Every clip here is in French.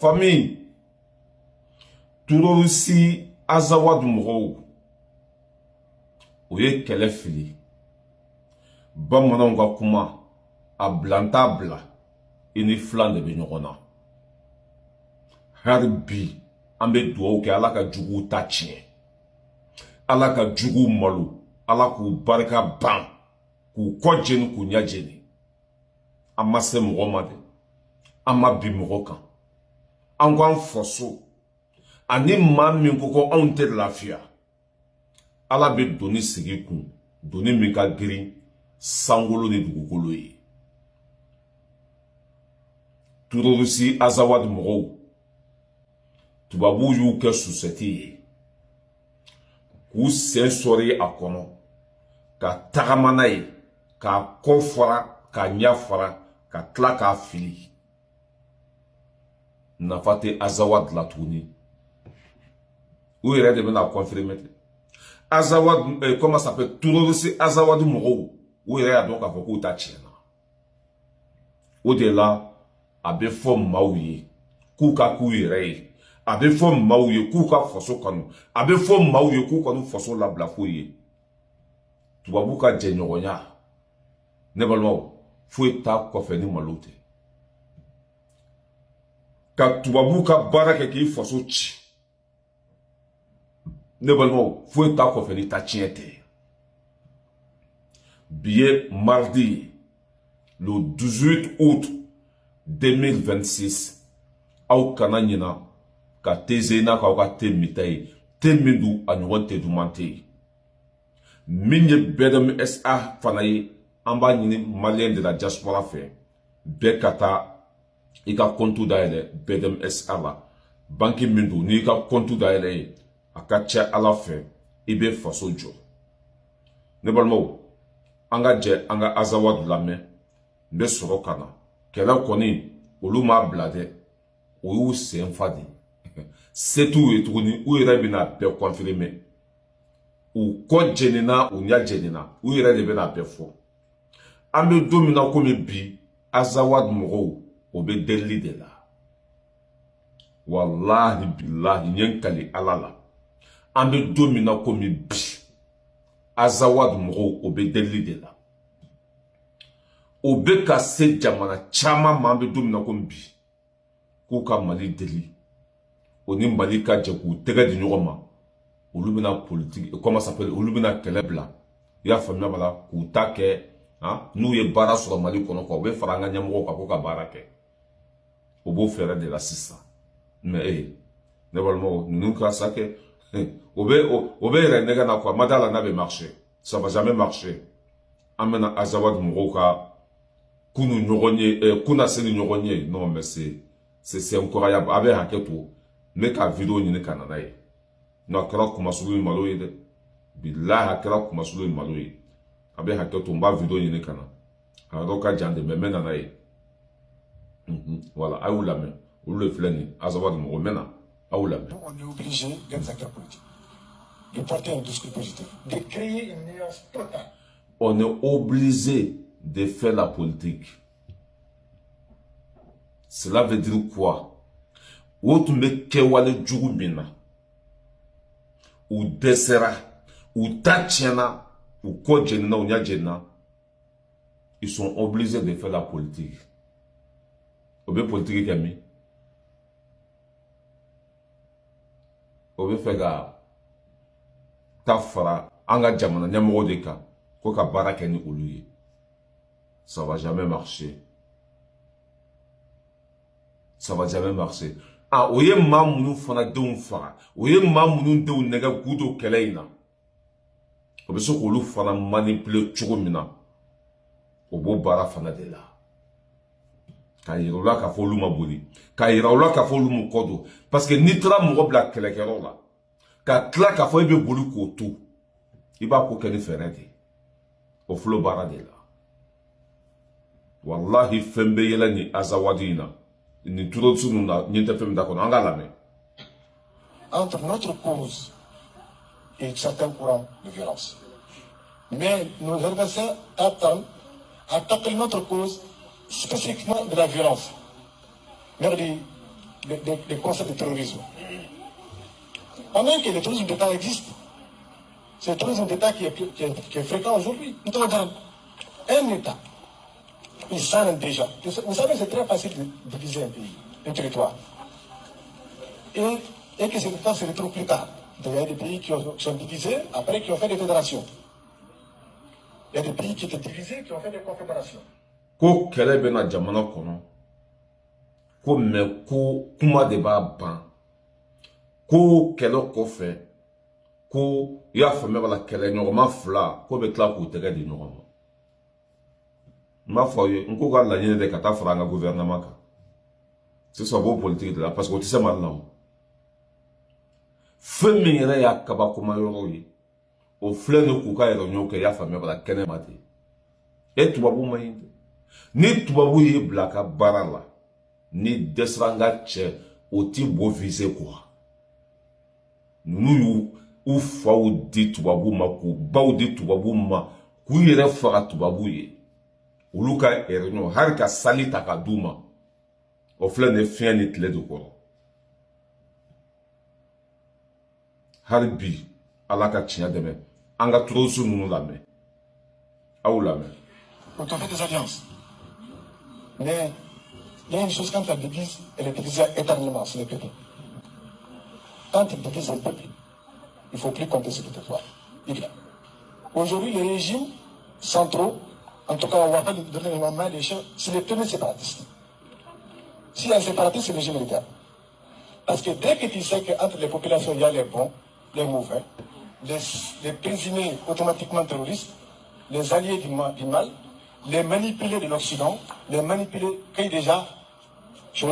famille Turorosi Azawad mɔgɔw o ye kɛlɛ fili bamananw ka kuma a bilanta bila I ni filan de bɛ ɲɔgɔn na hali bi an bɛ dugawu kɛ Ala ka juguw ta tiɲɛ Ala ka juguw malo Ala k'u barika ban k'u kɔ jeni k'u ɲɛ jeni an ma se mɔgɔ ma dɛ an ma bi mɔgɔ kan an k'an faso ani maa min ko ko anw tɛ lafiya Ala bɛ doni sigi kun doni min ka girin sankolo ni dugukolo ye Turorosi Azawad mɔgɔw tubabuw y'u kɛ susɛti ye k'u sen sɔri a kɔnɔ ka tagama n'a ye k'a kɔ fara k'a ɲɛ fara ka tila k'a fili nafa tɛ Azawad la tuguni u yɛrɛ de bɛna confirmer Azawad comment ça s'appelle Turorosi Azawad mɔgɔw u yɛrɛ y'a dɔn k'a fɔ k'u ta tiɲɛna o de la a bɛ fɔ maaw ye k'u ka k'u yɛrɛ ye a bɛ fɔ maaw ye k'u ka faso kanu a bɛ fɔ maaw ye k'u kanu faso labila foyi ye tubabu ka jɛɲɔgɔnya ne balimaw foyi t'a kɔfɛ ni malo tɛ ka tubabu ka baara kɛ k'i faso ci ne balimaw foyi t'a kɔfɛ ni ta tiɲɛ tɛ bi ye mardi le 18 août 2026 aw kana ɲina ka teze n'a k'aw ka te mita ye te min du a ɲɔgɔn te duman tɛ yen min ye BDMSA fana ye an b'a ɲini maliyɛn de la diaspora fɛ bɛɛ ka taa I ka compte dayɛlɛ BDMSA la banki min do n'i ka compte dayɛlɛ ye a ka ca Ala fɛ I bɛ faso jɔ ne balimaw an ka jɛ an ka Azawad lamɛn n bɛ sɔrɔ ka na kɛlɛ kɔni olu m'a bila dɛ o y'u sen fa de se t'u ye tuguni u yɛrɛ bɛna bɛɛ confirmer u kɔ jɛnina u ɲɛ jɛnina u yɛrɛ de bɛna bɛɛ fɔ an bɛ don min na komi bi Azawad mɔgɔw o bɛ delili de la wallahi billahi n ye n kali Ala la an bɛ don min na komi bi Azawad mɔgɔw o bɛ delili de la o bɛ ka se jamana caman ma an bɛ don min na komi bi k'u ka Mali deli o ni Mali ka jɛ k'u tɛgɛ di ɲɔgɔn ma olu bɛna politique comment ça s'appelle olu bɛna kɛlɛ bila I y'a faamuya bala k'u ta kɛ n'u ye baara sɔrɔ Mali kɔnɔ quoi u bɛ fara an ka ɲɛmɔgɔw kan k'u ka baara kɛ o b'o fɛɛrɛ de la sisan mais ne balimaw ninnu ka sa kɛ o bɛ yɛrɛ nɛgɛ na quoi ma d'a la n'a bɛ marcher ça va jamais marcher an bɛna Azawad mɔgɔw ka kunu ɲɔgɔn ye kuna se ni ɲɔgɔn ye non mais c'est incroyable a bɛ hakɛ to ne ka vidéo ɲini ka na n'a ye n'a kɛra kumasulu ni malo ye dɛ bilahi a kɛra kumasulu ni malo ye a bɛ hakɛ to n b'a vidéo ɲini ka na a yɔrɔ ka jan de mais n bɛ na n'a ye voilà a y'u lamɛn olu de filɛ nin ye Azawad mɔgɔ n bɛ na a y'u lamɛn. On est obligé d'être acteurs politiques, de porter un discours positif, de créer une nuance totale. On est obligé de faire la politique. Cela veut dire quoi? O tun bɛ kɛwale jugu min na u dɛsɛra u ta tiɲɛna u kɔ jɛnina u ɲɛ jɛnina ils sont obligés de faire la politique. O bɛ politique kɛ min? O bɛ fɛ ka ta fara an ka jamana ɲɛmɔgɔw de kan ko ka baara kɛ ni olu ye. Ça va jamais marcher. Ça va jamais marcher. O ye maa minnu fana denw faga o ye maa minnu denw nɛgɛ k'u don kɛlɛ in na o bɛ se k'olu fana manipuler cogo min na o b'o baara fana de la k'a yira u la k'a fɔ olu ma boli k'a yira u la k'a fɔ olu m'u kɔ don parce que n'i taara mɔgɔ bila kɛlɛkɛyɔrɔ la ka tila k'a fɔ i bɛ boli k'o to i b'a ko kɛ ni fɛɛrɛ de o filɛ baara de la wallahi fɛn bɛ yɛlɛ ni Azawad in na ni Turorosi ninnu na ɲɛ tɛ fɛn min t'a kɔnɔ an k'a lamɛn. Entre notre cause et certains courants de violence. Mais nos adversaires attaquent notre cause spécifiquement de la violence. Merci. des concepts de terrorisme. Pendant que le tourisme d'État existe, c'est le tourisme d'État qui est fréquent aujourd'hui. Nous avons un État, ils savent déjà. Vous savez, c'est très facile de diviser un pays, un territoire. Et que ces territoires se retrouvent plus tard. Il y a des pays qui sont divisés, après qui ont fait des fédérations. Il y a des pays qui étaient divisés, qui ont fait des confédérations. Ko kele bena jamana kono. Ko me ko kuma de ba ban. Ko kele ko fe. Ko ya fame bala kele nyogoma fla. Ko be tla ko tege di nyogoma. Ma foye, nko ga la nyine de kata franga gouvernement ka. C'est ça bon politique de là parce que tu sais maintenant. Femme yere ya kaba kuma yoro yi. O fleur no kuka yero nyoke ya fame bala kene mate. Et tu babu mayinde. Ni tu babu yi blaka barala. Ni desranga che oti bo vise quoi. Nous ou fa ou dit tu babu ma ku ba ou dit tu babu ma ku yere fa tu babu yi. Uluka erenyo har ka salita ka duma. O fleur ne fien ni tle de quoi. Harbi alaka tinya deme. Anga trosu nous la main. Aou la main. On fait des alliances. Mais il y a une chose quand elle divise, elle est divisée éternellement sur le peuple. Quand il divise un peuple, il ne faut plus compter sur le territoire. Aujourd'hui, les régimes centraux, en tout cas, on ne va pas donner les mains les chefs, c'est les premiers séparatistes. S'il y a un séparatiste, c'est le régime militaire. Parce que dès que tu sais qu'entre les populations, il y a les bons, les mauvais, les présumés automatiquement terroristes, les alliés du mal, les manipulés de l'Occident, les manipulés qui déjà qui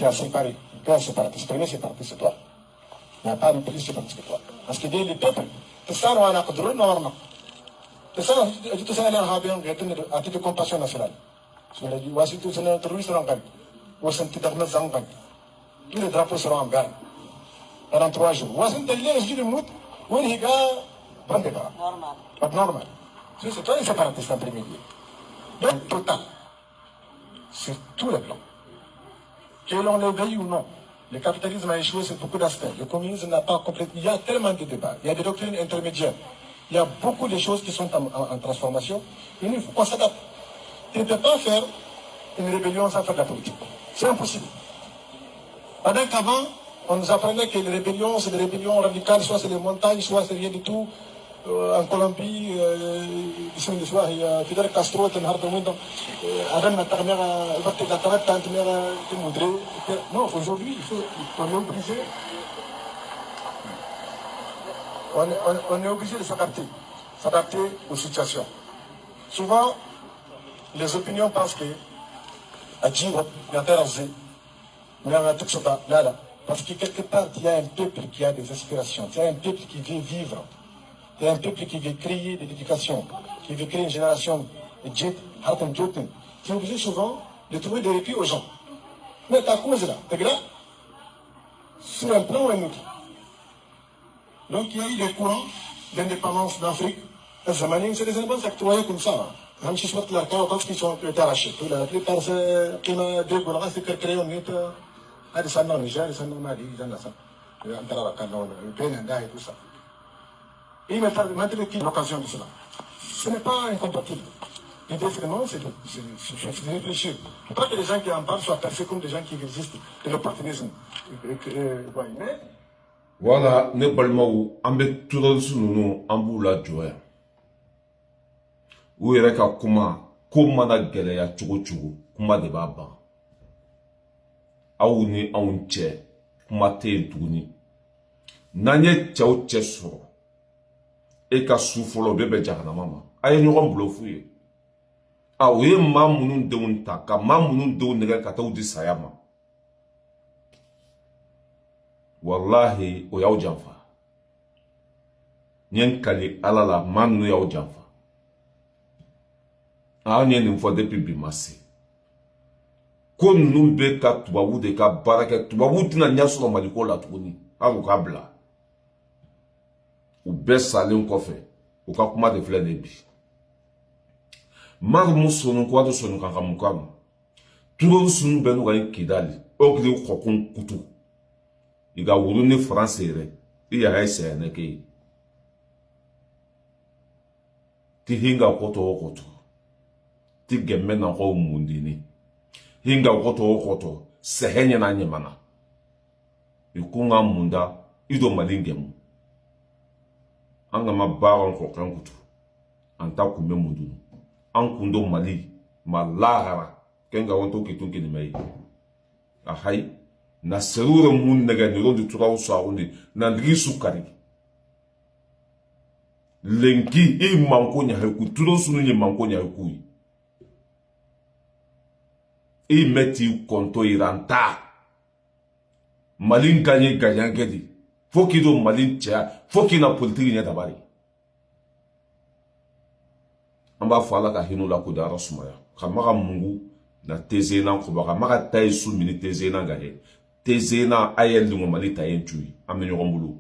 a séparé, qui a séparé. C'est le premier séparatiste, c'est toi. Il n'y a pas de plus séparatiste que toi. Parce que les peuples, c'est ça, on a contrôlé, normalement. C'est ça, tout ça, on a bien à titre de compassion nationale. Je l'ai dit, voici tout ça, terroriste en Gagne. Voici tout le monde. Tous les drapeaux seront en Gagne. Pendant 3 jours. Voici tout le monde. Oui, les gars, bon débat. Normal. Pas normal. C'est toi les séparatistes en premier lieu. Donc, total. Sur tous les plans. Que l'on le veuille ou non, le capitalisme a échoué sur beaucoup d'aspects. Le communisme n'a pas complètement. Il y a tellement de débats. Il y a des doctrines intermédiaires. Il y a beaucoup de choses qui sont en transformation. Et nous, il faut qu'on s'adapte. Tu ne peux pas faire une rébellion sans faire de la politique. C'est impossible. Pendant qu'avant, on nous apprenait que les rébellions, c'est des rébellions radicales, soit c'est les montagnes, soit c'est rien du tout. En Colombie, Fidel Castro était un non, aujourd'hui, on est obligé. On est obligé de s'adapter aux situations. Souvent, les opinions pensent que parce que quelque part, il y a un peuple qui a des aspirations, il y a un peuple qui veut vivre, il y a un peuple qui veut créer de l'éducation, qui veut créer une génération de jet, qui est obligé souvent de trouver des répits aux gens. Mais ta cause là, t'es là, sur un plan ou un autre. Donc il y a eu des courants d'indépendance d'Afrique. C'est des indépendances actuelles comme ça. Même si je vois que la carte, qui sont arrachés. La plupart, c'est qu'on a deux gouvernements, c'est que créer un État. Ah, ça non, Niger, ça non, Mali, ça non, ça. Le Bénin, et tout ça. Et maintenant, qui est l'occasion de cela? Ce n'est pas incompatible. L'idée, vraiment, c'est de réfléchir. Il ne faut pas que les gens qui en parlent soient perçus comme des gens qui résistent de l'opportunisme. Mais. Voilà, ne balma ou ambe tout sur nous en bout la joie. Ou ereka kuma na gele ya chugu kuma de baba. Aou ni aou che kuma te duni. Nanye chao che so. E ka soufolo bebe jahana mama. Aye nyogon blofuye. Aou ye mamunun de unta ka mamunun de unega kata udi sayama. Wallahi o yaw janfa. Nyen kali alala manu yaw janfa. A nyen n'fo depuis bimasi. Ko numbe ka tubabu de ka baraka tubabu tina nyaso no maliko la tuni. Alu ka bla. U be salen kofe. U ka kuma de fle de bi. Mar muso no kwa do sonu kan kamukam. Turo sunu benu ga kidali. okli khokun kutu iga wuru ni France re iya ese ne ke ti hinga koto ti gemme na ko mundini hinga koto sehenya na nyemana ikunga munda ido malingemu anga mabaron ko kan kutu anta kume mundunu an kundo mali malahara kenga wonto kitunki ni mai ahai na serure mun nega ni rondi turaw saundi na ndigi sukari lengi e manko nya heku turo sunu ni manko nya heku e meti konto iranta malin ganye ganyangedi foki do malin cha foki na politiki nya dabari amba fala ka hinu la ko dara sumaya kamaga mungu na tezena ko baka maka tay su mini tezena ga he tezena ayel ngo malita yenchui amenyo ngombulu